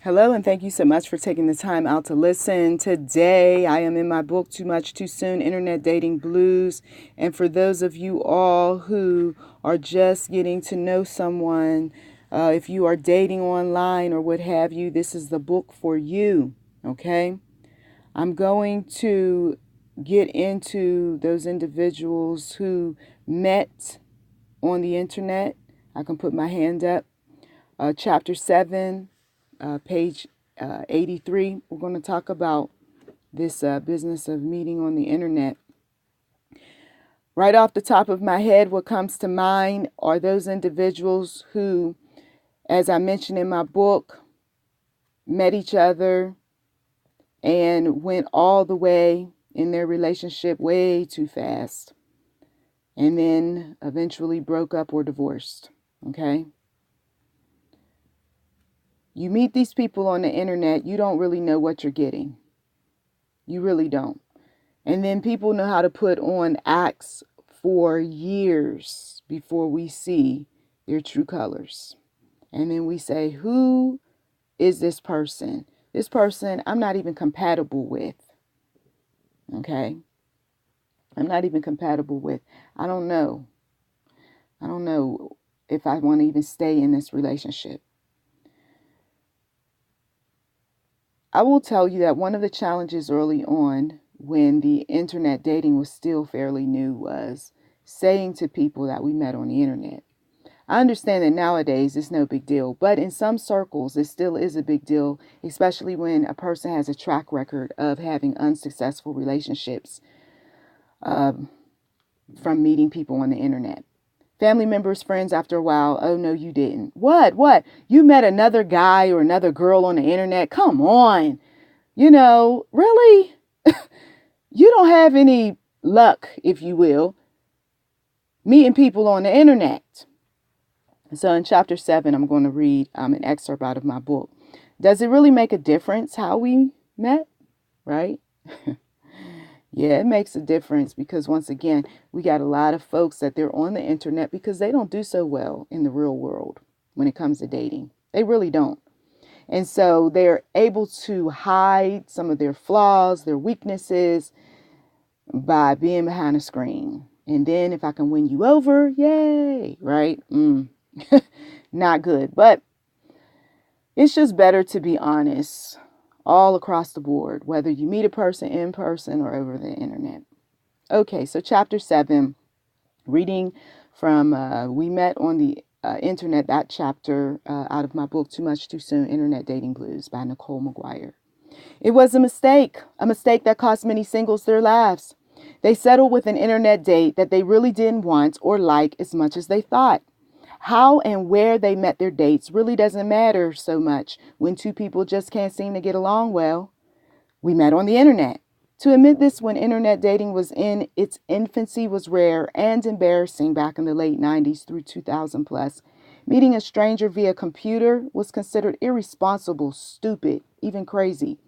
Hello, and thank you so much for taking the time out to listen. Today, I am in my book, Too Much Too Soon, Internet Dating Blues. And for those of you all who are just getting to know someone, if you are dating online or what have you, this is the book for you, okay? I'm going to get into those individuals who met on the internet. I can put my hand up. Chapter 7, page 83. We're going to talk about this business of meeting on the internet. Right off the top of my head, what comes to mind are those individuals who, as I mentioned in my book, met each other and went all the way in their relationship way too fast, and then eventually broke up or divorced. Okay? You meet these people on the internet, you don't really know what you're getting. You really don't. And then people know how to put on acts for years before we see their true colors. And then we say, who is this person? This person I'm not even compatible with. Okay? I'm not even compatible with. I don't know. I don't know if I want to even stay in this relationship. I will tell you that one of the challenges early on when the internet dating was still fairly new was saying to people that we met on the internet. I understand that nowadays it's no big deal, but in some circles it still is a big deal, especially when a person has a track record of having unsuccessful relationships from meeting people on the internet. Family members, friends, after a while, oh no, you didn't. What? You met another guy or another girl on the internet? Come on. Really? You don't have any luck, if you will, meeting people on the internet. So in chapter 7, I'm going to read an excerpt out of my book. Does it really make a difference how we met? Right? Yeah, it makes a difference because once again, we got a lot of folks that they're on the internet because they don't do so well in the real world when it comes to dating. They really don't. And so they're able to hide some of their flaws, their weaknesses by being behind a screen. And then if I can win you over, yay, right? Not good. But it's just better to be honest all across the board, whether you meet a person in person or over the internet. Okay, so chapter 7, reading from We Met on the Internet, that chapter out of my book, Too Much Too Soon, Internet Dating Blues by Nicholl, McGuire. It was a mistake that cost many singles their lives. They settled with an internet date that they really didn't want or like as much as they thought. How and where they met their dates really doesn't matter so much when two people just can't seem to get along well. We met on the internet. To admit this when internet dating was in its infancy was rare and embarrassing back in the late 90s through 2000 plus. Meeting a stranger via computer was considered irresponsible, stupid, even crazy.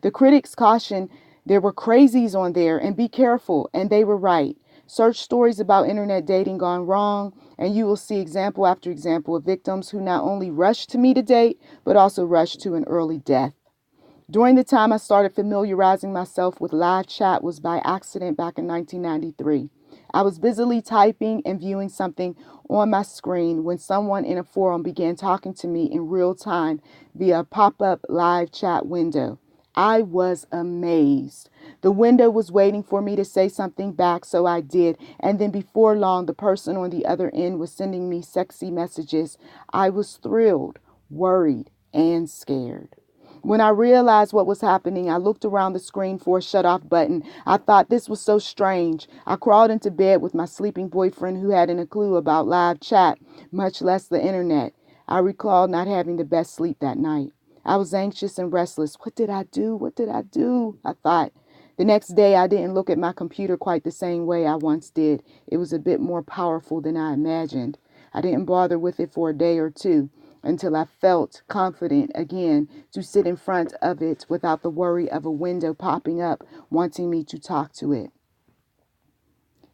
The critics cautioned there were crazies on there and be careful, and they were right. Search stories about internet dating gone wrong, and you will see example after example of victims who not only rushed to meet a date, but also rushed to an early death. During the time I started familiarizing myself with live chat was by accident back in 1993. I was busily typing and viewing something on my screen when someone in a forum began talking to me in real time via a pop-up live chat window. I was amazed. The window was waiting for me to say something back, so I did. And then before long, the person on the other end was sending me sexy messages. I was thrilled, worried, and scared. When I realized what was happening, I looked around the screen for a shut-off button. I thought this was so strange. I crawled into bed with my sleeping boyfriend who hadn't a clue about live chat, much less the internet. I recalled not having the best sleep that night. I was anxious and restless. What did I do? What did I do? I thought. The next day, I didn't look at my computer quite the same way I once did. It was a bit more powerful than I imagined. I didn't bother with it for a day or two until I felt confident again to sit in front of it without the worry of a window popping up wanting me to talk to it.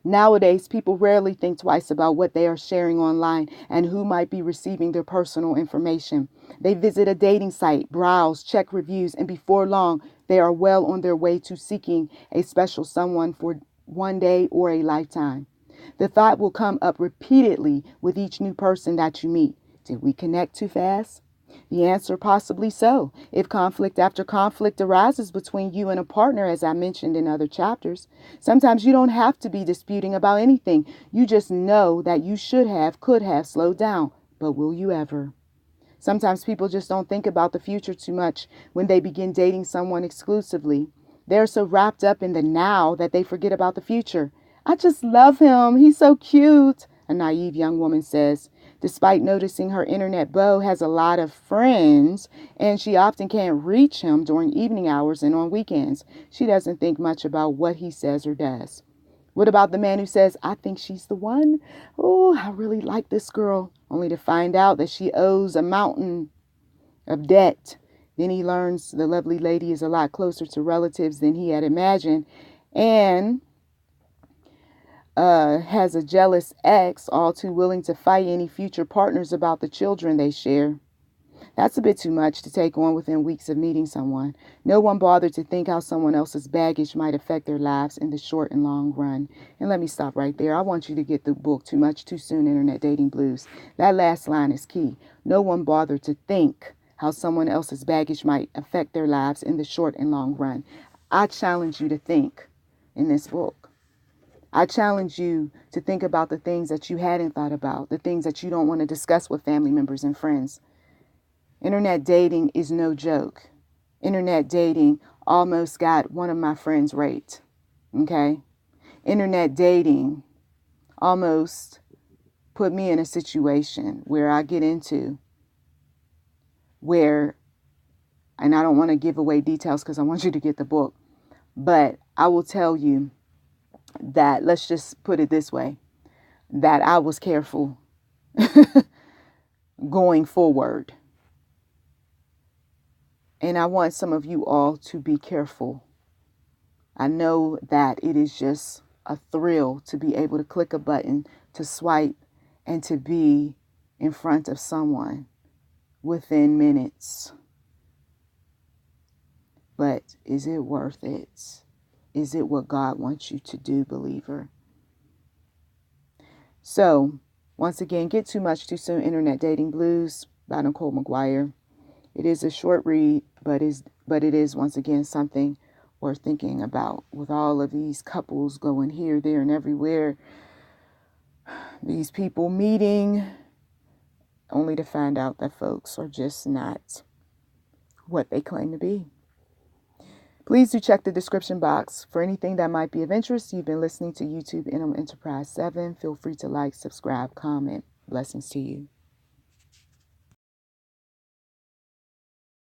Nowadays, people rarely think twice about what they are sharing online and who might be receiving their personal information. They visit a dating site, browse, check reviews, and before long, they are well on their way to seeking a special someone for one day or a lifetime. The thought will come up repeatedly with each new person that you meet. Did we connect too fast? The answer, possibly so. If conflict after conflict arises between you and a partner, as I mentioned in other chapters, sometimes you don't have to be disputing about anything. You just know that you should have, could have slowed down. But will you ever? Sometimes people just don't think about the future too much when they begin dating someone exclusively. They're so wrapped up in the now that they forget about the future. I just love him. He's so cute, a naive young woman says. Despite noticing her internet beau has a lot of friends and she often can't reach him during evening hours and on weekends, she doesn't think much about what he says or does. What about the man who says, I think she's the one? Oh, I really like this girl, only to find out that she owes a mountain of debt. Then he learns the lovely lady is a lot closer to relatives than he had imagined and has a jealous ex all too willing to fight any future partners about the children they share. That's a bit too much to take on within weeks of meeting someone. No one bothered to think how someone else's baggage might affect their lives in the short and long run. And let me stop right there. I want you to get the book Too Much Too Soon, Internet Dating Blues. That last line is key. No one bothered to think how someone else's baggage might affect their lives in the short and long run. I challenge you to think in this book. I challenge you to think about the things that you hadn't thought about, the things that you don't want to discuss with family members and friends. Internet dating is no joke. Internet dating almost got one of my friends raped. Okay? Internet dating almost put me in a situation where I get into where, and I don't want to give away details because I want you to get the book, but I will tell you that, let's just put it this way, that I was careful going forward. And I want some of you all to be careful. I know that it is just a thrill to be able to click a button, to swipe, and to be in front of someone within minutes. But is it worth it? Is it what God wants you to do, believer? So, once again, Get Too Much Too Soon, Internet Dating Blues by Nicholl McGuire. It is a short read, but it is once again something worth thinking about. With all of these couples going here, there, and everywhere, these people meeting, only to find out that folks are just not what they claim to be. Please do check the description box for anything that might be of interest. You've been listening to YouTube Enterprise 7. Feel free to like, subscribe, comment. Blessings to you.